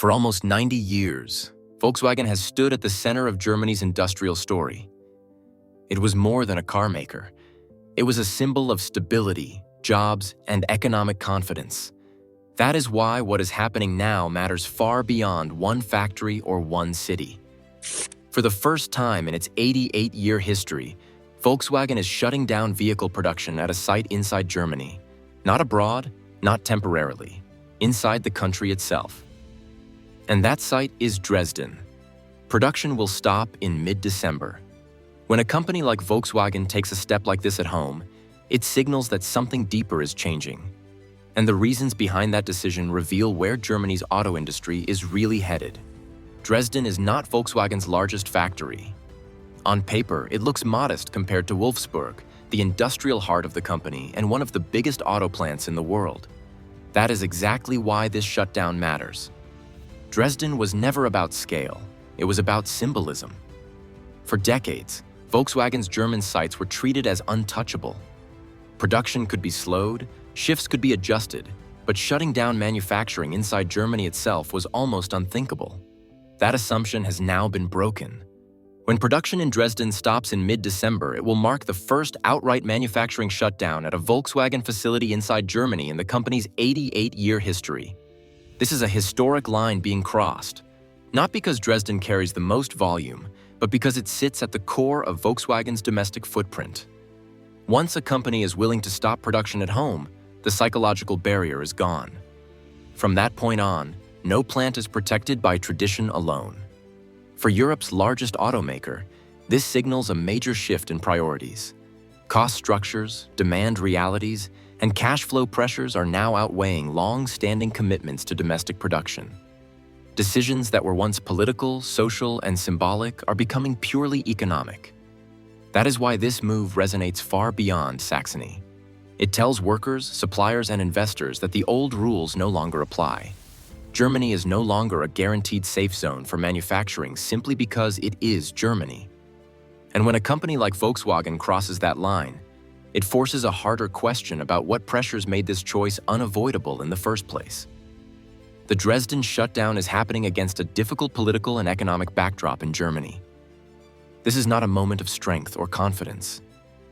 For almost 90 years, Volkswagen has stood at the center of Germany's industrial story. It was more than a car maker. It was a symbol of stability, jobs, and economic confidence. That is why what is happening now matters far beyond one factory or one city. For the first time in its 88-year history, Volkswagen is shutting down vehicle production at a site inside Germany. Not abroad, not temporarily, inside the country itself. And that site is Dresden. Production will stop in mid-December. When a company like Volkswagen takes a step like this at home, it signals that something deeper is changing. And the reasons behind that decision reveal where Germany's auto industry is really headed. Dresden is not Volkswagen's largest factory. On paper, it looks modest compared to Wolfsburg, the industrial heart of the company and one of the biggest auto plants in the world. That is exactly why this shutdown matters. Dresden was never about scale, it was about symbolism. For decades, Volkswagen's German sites were treated as untouchable. Production could be slowed, shifts could be adjusted, but shutting down manufacturing inside Germany itself was almost unthinkable. That assumption has now been broken. When production in Dresden stops in mid-December, it will mark the first outright manufacturing shutdown at a Volkswagen facility inside Germany in the company's 88-year history. This is a historic line being crossed, not because Dresden carries the most volume, but because it sits at the core of Volkswagen's domestic footprint. Once a company is willing to stop production at home, the psychological barrier is gone. From that point on, no plant is protected by tradition alone. For Europe's largest automaker, this signals a major shift in priorities. Cost structures, demand realities, and cash flow pressures are now outweighing long-standing commitments to domestic production. Decisions that were once political, social, and symbolic are becoming purely economic. That is why this move resonates far beyond Saxony. It tells workers, suppliers, and investors that the old rules no longer apply. Germany is no longer a guaranteed safe zone for manufacturing simply because it is Germany. And when a company like Volkswagen crosses that line, it forces a harder question about what pressures made this choice unavoidable in the first place. The Dresden shutdown is happening against a difficult political and economic backdrop in Germany. This is not a moment of strength or confidence.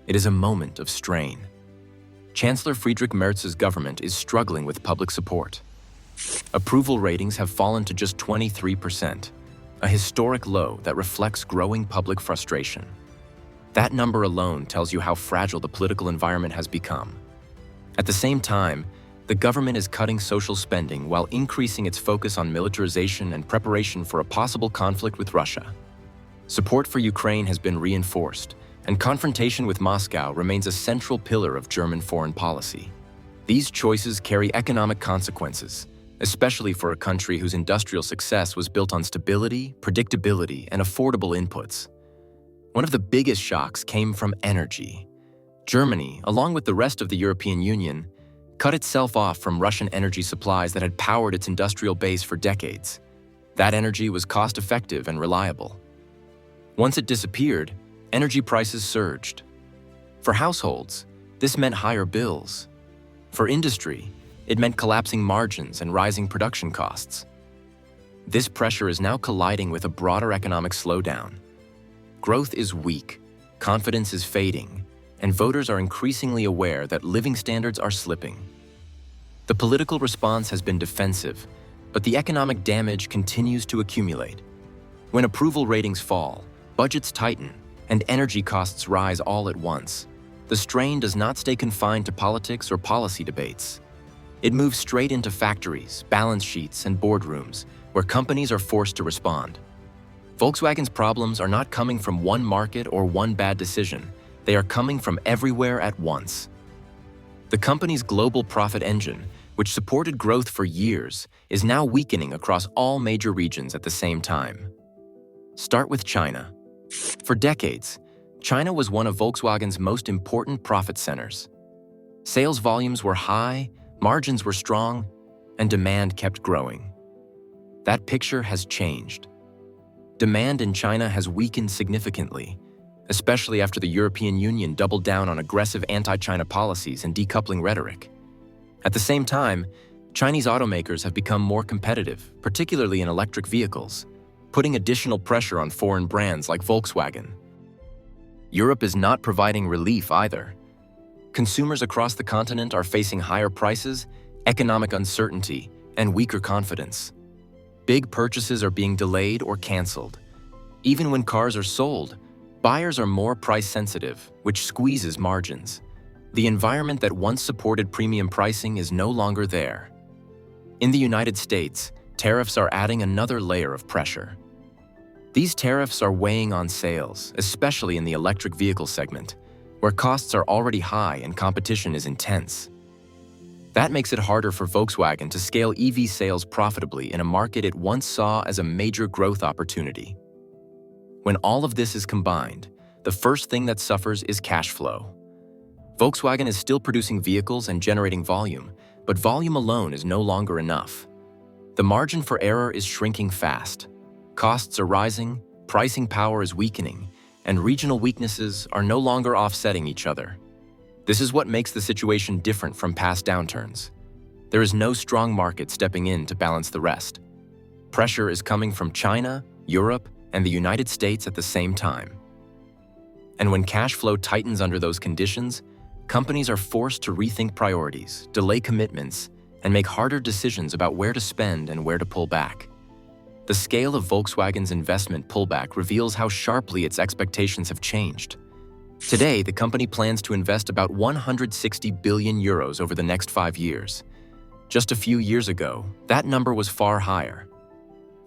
It is a moment of strain. Chancellor Friedrich Merz's government is struggling with public support. Approval ratings have fallen to just 23%, a historic low that reflects growing public frustration. That number alone tells you how fragile the political environment has become. At the same time, the government is cutting social spending while increasing its focus on militarization and preparation for a possible conflict with Russia. Support for Ukraine has been reinforced, and confrontation with Moscow remains a central pillar of German foreign policy. These choices carry economic consequences, especially for a country whose industrial success was built on stability, predictability, and affordable inputs. One of the biggest shocks came from energy. Germany, along with the rest of the European Union, cut itself off from Russian energy supplies that had powered its industrial base for decades. That energy was cost-effective and reliable. Once it disappeared, energy prices surged. For households, this meant higher bills. For industry, it meant collapsing margins and rising production costs. This pressure is now colliding with a broader economic slowdown. Growth is weak, confidence is fading, and voters are increasingly aware that living standards are slipping. The political response has been defensive, but the economic damage continues to accumulate. When approval ratings fall, budgets tighten, and energy costs rise all at once, the strain does not stay confined to politics or policy debates. It moves straight into factories, balance sheets, and boardrooms, where companies are forced to respond. Volkswagen's problems are not coming from one market or one bad decision. They are coming from everywhere at once. The company's global profit engine, which supported growth for years, is now weakening across all major regions at the same time. Start with China. For decades, China was one of Volkswagen's most important profit centers. Sales volumes were high, margins were strong, and demand kept growing. That picture has changed. Demand in China has weakened significantly, especially after the European Union doubled down on aggressive anti-China policies and decoupling rhetoric. At the same time, Chinese automakers have become more competitive, particularly in electric vehicles, putting additional pressure on foreign brands like Volkswagen. Europe is not providing relief either. Consumers across the continent are facing higher prices, economic uncertainty, and weaker confidence. Big purchases are being delayed or canceled. Even when cars are sold, buyers are more price-sensitive, which squeezes margins. The environment that once supported premium pricing is no longer there. In the United States, tariffs are adding another layer of pressure. These tariffs are weighing on sales, especially in the electric vehicle segment, where costs are already high and competition is intense. That makes it harder for Volkswagen to scale EV sales profitably in a market it once saw as a major growth opportunity. When all of this is combined, the first thing that suffers is cash flow. Volkswagen is still producing vehicles and generating volume, but volume alone is no longer enough. The margin for error is shrinking fast. Costs are rising, pricing power is weakening, and regional weaknesses are no longer offsetting each other. This is what makes the situation different from past downturns. There is no strong market stepping in to balance the rest. Pressure is coming from China, Europe, and the United States at the same time. And when cash flow tightens under those conditions, companies are forced to rethink priorities, delay commitments, and make harder decisions about where to spend and where to pull back. The scale of Volkswagen's investment pullback reveals how sharply its expectations have changed. Today, the company plans to invest about 160 billion euros over the next 5 years. Just a few years ago, that number was far higher.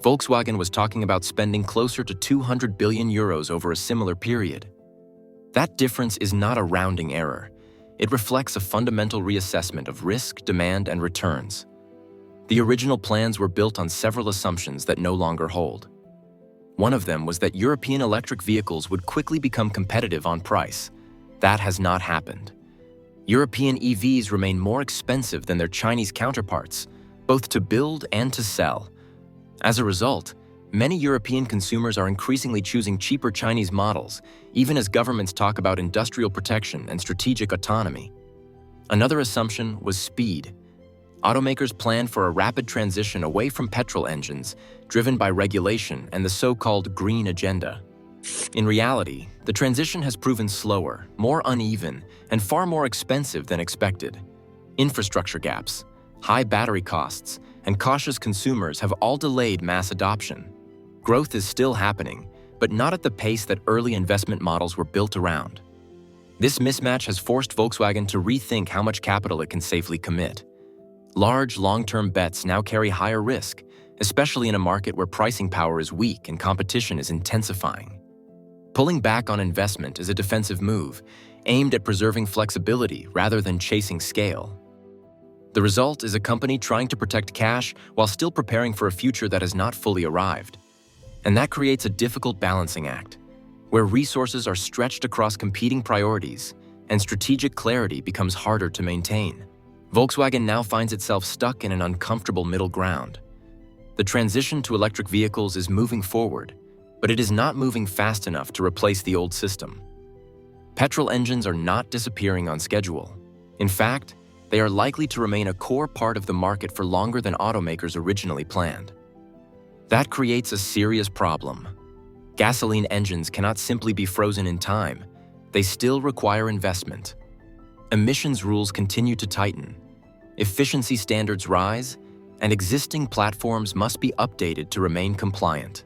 Volkswagen was talking about spending closer to 200 billion euros over a similar period. That difference is not a rounding error. It reflects a fundamental reassessment of risk, demand, and returns. The original plans were built on several assumptions that no longer hold. One of them was that European electric vehicles would quickly become competitive on price. That has not happened. European EVs remain more expensive than their Chinese counterparts, both to build and to sell. As a result, many European consumers are increasingly choosing cheaper Chinese models, even as governments talk about industrial protection and strategic autonomy. Another assumption was speed. Automakers planned for a rapid transition away from petrol engines, driven by regulation and the so-called green agenda. In reality, the transition has proven slower, more uneven, and far more expensive than expected. Infrastructure gaps, high battery costs, and cautious consumers have all delayed mass adoption. Growth is still happening, but not at the pace that early investment models were built around. This mismatch has forced Volkswagen to rethink how much capital it can safely commit. Large, long-term bets now carry higher risk, especially in a market where pricing power is weak and competition is intensifying. Pulling back on investment is a defensive move, aimed at preserving flexibility rather than chasing scale. The result is a company trying to protect cash while still preparing for a future that has not fully arrived. And that creates a difficult balancing act, where resources are stretched across competing priorities and strategic clarity becomes harder to maintain. Volkswagen now finds itself stuck in an uncomfortable middle ground. The transition to electric vehicles is moving forward, but it is not moving fast enough to replace the old system. Petrol engines are not disappearing on schedule. In fact, they are likely to remain a core part of the market for longer than automakers originally planned. That creates a serious problem. Gasoline engines cannot simply be frozen in time. They still require investment. Emissions rules continue to tighten. Efficiency standards rise, and existing platforms must be updated to remain compliant.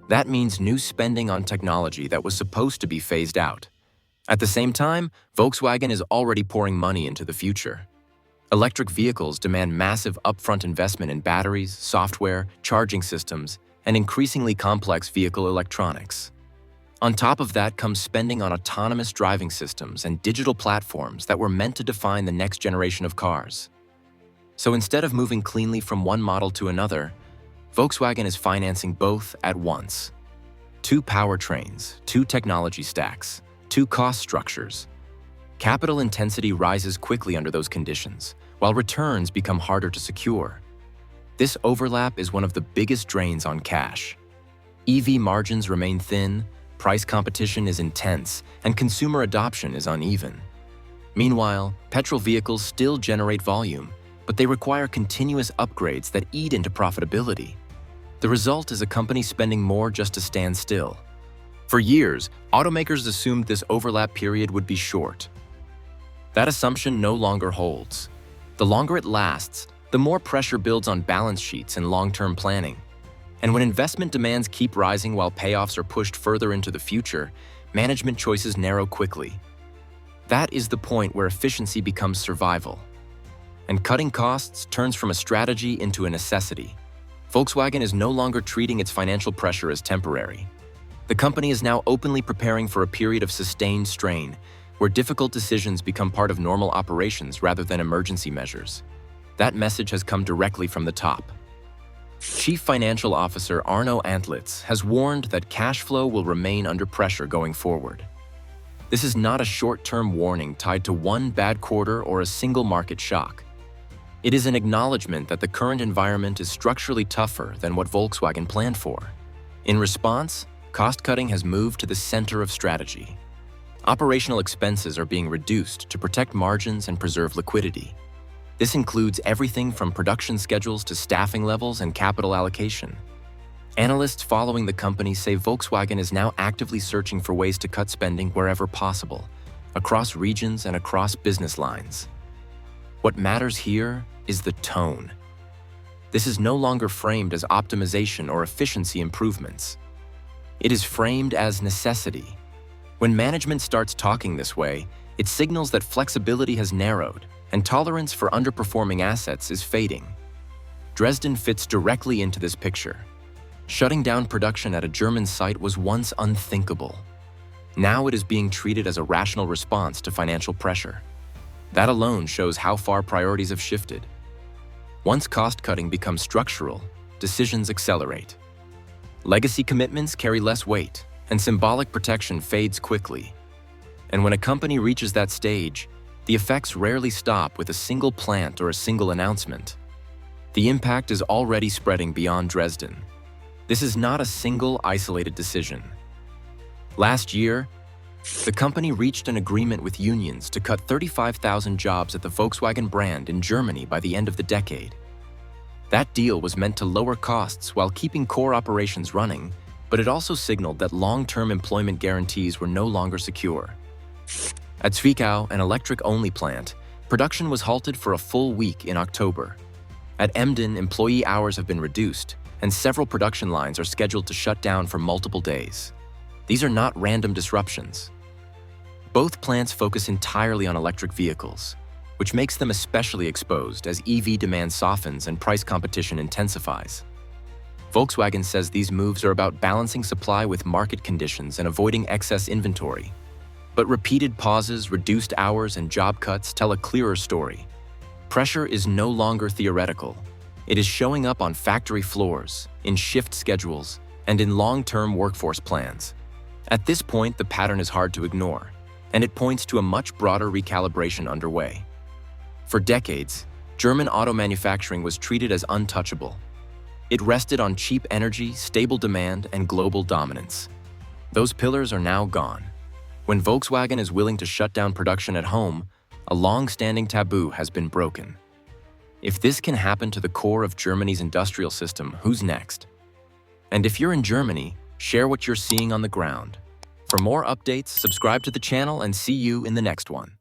That means new spending on technology that was supposed to be phased out. At the same time, Volkswagen is already pouring money into the future. Electric vehicles demand massive upfront investment in batteries, software, charging systems, and increasingly complex vehicle electronics. On top of that comes spending on autonomous driving systems and digital platforms that were meant to define the next generation of cars. So instead of moving cleanly from one model to another, Volkswagen is financing both at once. 2 powertrains, 2 technology stacks, 2 cost structures. Capital intensity rises quickly under those conditions, while returns become harder to secure. This overlap is one of the biggest drains on cash. EV margins remain thin, price competition is intense, and consumer adoption is uneven. Meanwhile, petrol vehicles still generate volume, but they require continuous upgrades that eat into profitability. The result is a company spending more just to stand still. For years, automakers assumed this overlap period would be short. That assumption no longer holds. The longer it lasts, the more pressure builds on balance sheets and long-term planning. And when investment demands keep rising while payoffs are pushed further into the future, management choices narrow quickly. That is the point where efficiency becomes survival. And cutting costs turns from a strategy into a necessity. Volkswagen is no longer treating its financial pressure as temporary. The company is now openly preparing for a period of sustained strain, where difficult decisions become part of normal operations rather than emergency measures. That message has come directly from the top. Chief Financial Officer Arno Antlitz has warned that cash flow will remain under pressure going forward. This is not a short-term warning tied to one bad quarter or a single market shock. It is an acknowledgement that the current environment is structurally tougher than what Volkswagen planned for. In response, cost-cutting has moved to the center of strategy. Operational expenses are being reduced to protect margins and preserve liquidity. This includes everything from production schedules to staffing levels and capital allocation. Analysts following the company say Volkswagen is now actively searching for ways to cut spending wherever possible, across regions and across business lines. What matters here is the tone. This is no longer framed as optimization or efficiency improvements. It is framed as necessity. When management starts talking this way, it signals that flexibility has narrowed and tolerance for underperforming assets is fading. Dresden fits directly into this picture. Shutting down production at a German site was once unthinkable. Now it is being treated as a rational response to financial pressure. That alone shows how far priorities have shifted. Once cost-cutting becomes structural, decisions accelerate. Legacy commitments carry less weight, and symbolic protection fades quickly. And when a company reaches that stage, the effects rarely stop with a single plant or a single announcement. The impact is already spreading beyond Dresden. This is not a single, isolated decision. Last year, the company reached an agreement with unions to cut 35,000 jobs at the Volkswagen brand in Germany by the end of the decade. That deal was meant to lower costs while keeping core operations running, but it also signaled that long-term employment guarantees were no longer secure. At Zwickau, an electric-only plant, production was halted for a full week in October. At Emden, employee hours have been reduced, and several production lines are scheduled to shut down for multiple days. These are not random disruptions. Both plants focus entirely on electric vehicles, which makes them especially exposed as EV demand softens and price competition intensifies. Volkswagen says these moves are about balancing supply with market conditions and avoiding excess inventory. But repeated pauses, reduced hours, and job cuts tell a clearer story. Pressure is no longer theoretical. It is showing up on factory floors, in shift schedules, and in long-term workforce plans. At this point, the pattern is hard to ignore, and it points to a much broader recalibration underway. For decades, German auto manufacturing was treated as untouchable. It rested on cheap energy, stable demand, and global dominance. Those pillars are now gone. When Volkswagen is willing to shut down production at home, a long-standing taboo has been broken. If this can happen to the core of Germany's industrial system, who's next? And if you're in Germany, share what you're seeing on the ground. For more updates, subscribe to the channel and see you in the next one.